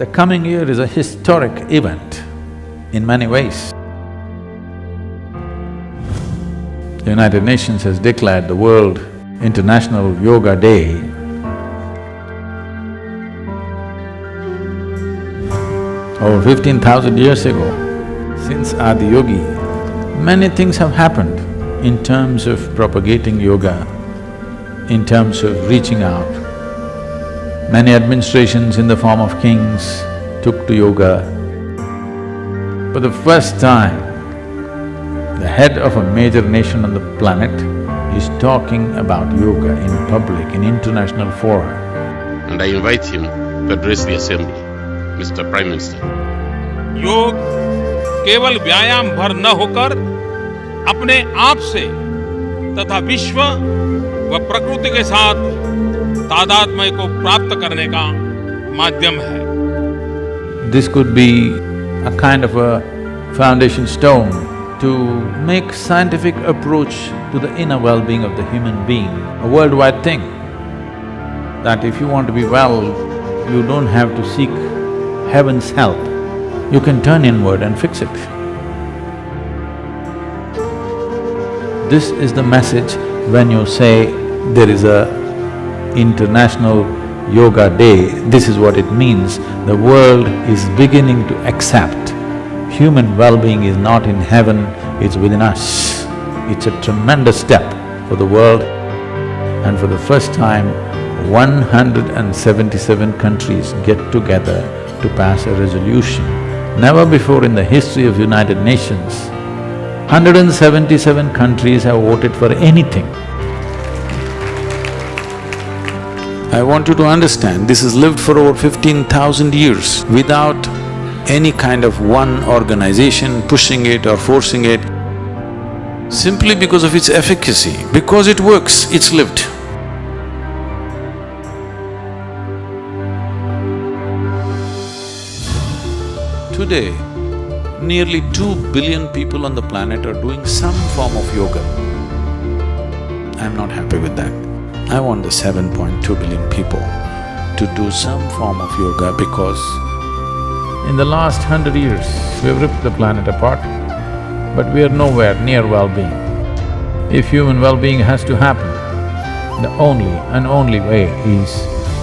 The coming year is a historic event in many ways. The United Nations has declared the World International Yoga Day over 15,000 years ago. Since Adi Yogi, many things have happened in terms of propagating yoga, in terms of reaching out. Many administrations in the form of kings took to yoga. For the first time, the head of a major nation on the planet is talking about yoga in public, in international fora. And I invite him to address the assembly, Mr. Prime Minister. योग केवल व्यायाम भर न होकर अपने आप से तथा विश्व व प्रकृति के साथ तादात्म्य को प्राप्त करने का माध्यम है। This could be a kind of a foundation stone to make scientific approach to the inner well-being of the human being, a worldwide thing. That if you want to be well, you don't have to seek heaven's help. You can turn inward and fix it. This is the message when you say there is a International Yoga Day. This is what it means. The world is beginning to accept human well-being is not in heaven, it's within us. It's a tremendous step for the world, and for the first time, 177 countries get together to pass a resolution. Never before in the history of United Nations, 177 countries have voted for anything. I want you to understand, this has lived for over 15,000 years without any kind of one organization pushing it or forcing it, simply because of its efficacy, because it works, it's lived. Today, nearly 2 billion people on the planet are doing some form of yoga. I'm not happy with that. I want the 7.2 billion people to do some form of yoga because in the last 100 years, we've ripped the planet apart, but we are nowhere near well-being. If human well-being has to happen, the only way is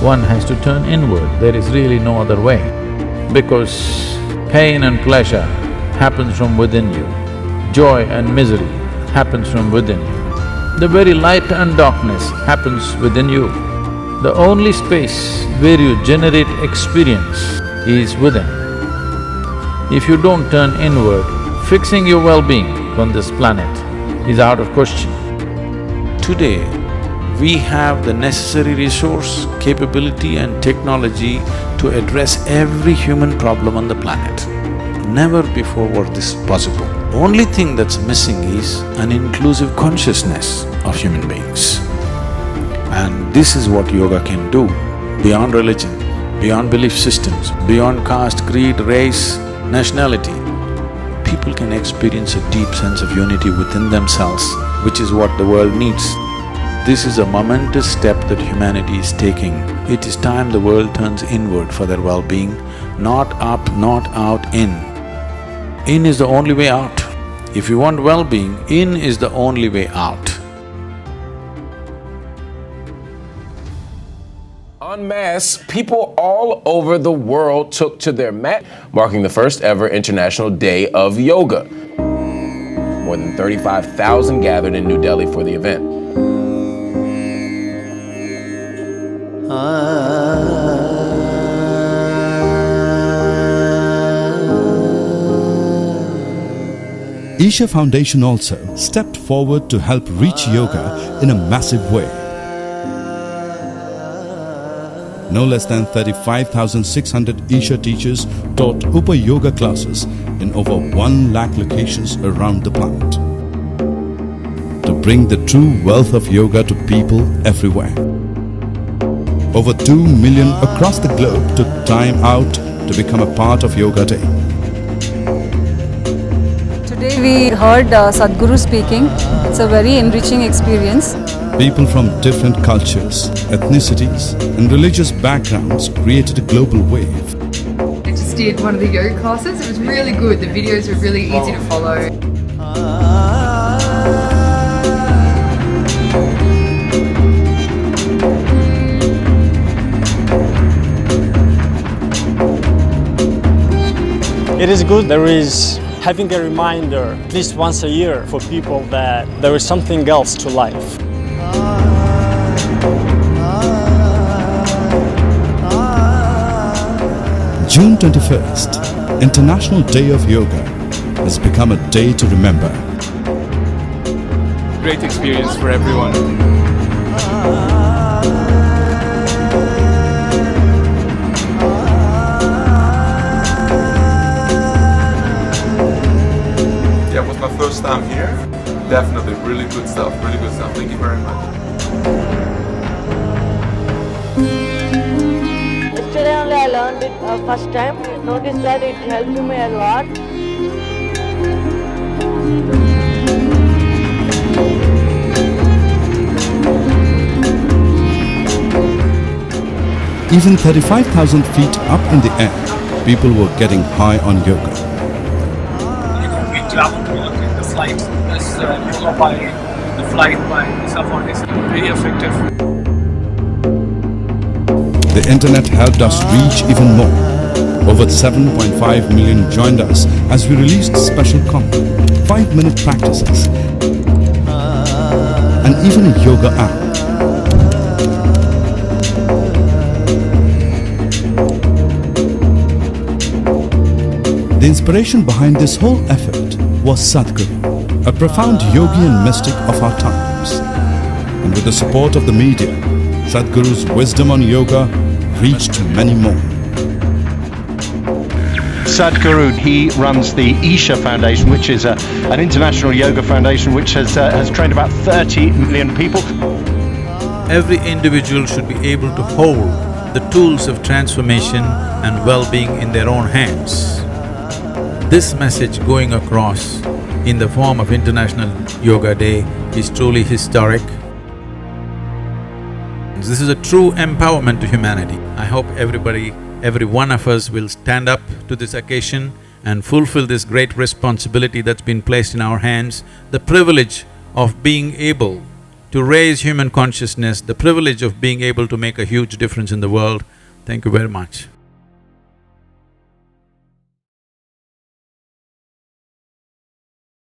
one has to turn inward. There is really no other way, because pain and pleasure happens from within you, joy and misery happens from within you. The very light and darkness happens within you. The only space where you generate experience is within. If you don't turn inward, fixing your well-being on this planet is out of question. Today, we have the necessary resource, capability and technology to address every human problem on the planet. Never before was this possible. Only thing that's missing is an inclusive consciousness of human beings. And this is what yoga can do, beyond religion, beyond belief systems, beyond caste, creed, race, nationality. People can experience a deep sense of unity within themselves, which is what the world needs. This is a momentous step that humanity is taking. It is time the world turns inward for their well-being, not up, not out, in. In is the only way out. If you want well-being, in is the only way out. En masse, people all over the world took to their mat, marking the first ever International Day of Yoga. More than 35,000 gathered in New Delhi for the event. Isha Foundation also stepped forward to help reach yoga in a massive way. No less than 35,600 Isha teachers taught Upa Yoga classes in over 1 lakh locations around the planet to bring the true wealth of yoga to people everywhere. Over 2 million across the globe took time out to become a part of Yoga Day. Today we heard Sadhguru speaking. It's a very enriching experience. People from different cultures, ethnicities and religious backgrounds created a global wave. did one of the yoga classes. It was really good. The videos were really easy to follow. It is good. There is having a reminder at least once a year for people that there is something else to life. June 21st, International Day of Yoga, has become a day to remember. Great experience for everyone. Yeah, it was my first time here. Definitely really good stuff, really good stuff. Thank you very much. Yesterday only I learned it first time. Noticed that it helped me a lot. Even 35,000 feet up in the air, people were getting high on yoga. We travel to look at the flights. This yoga by the flight by Safon is very effective. The internet helped us reach even more. Over 7.5 million joined us as we released special content, 5-minute practices, and even a yoga app. The inspiration behind this whole effort was Sadhguru, a profound yogi and mystic of our times. And with the support of the media, Sadhguru's wisdom on yoga reached many more. Sadhguru, he runs the Isha Foundation, which is an international yoga foundation which has trained about 30 million people. Every individual should be able to hold the tools of transformation and well-being in their own hands. This message going across in the form of International Yoga Day is truly historic. This is a true empowerment to humanity. I hope every one of us will stand up to this occasion and fulfill this great responsibility that's been placed in our hands, the privilege of being able to raise human consciousness, the privilege of being able to make a huge difference in the world. Thank you very much.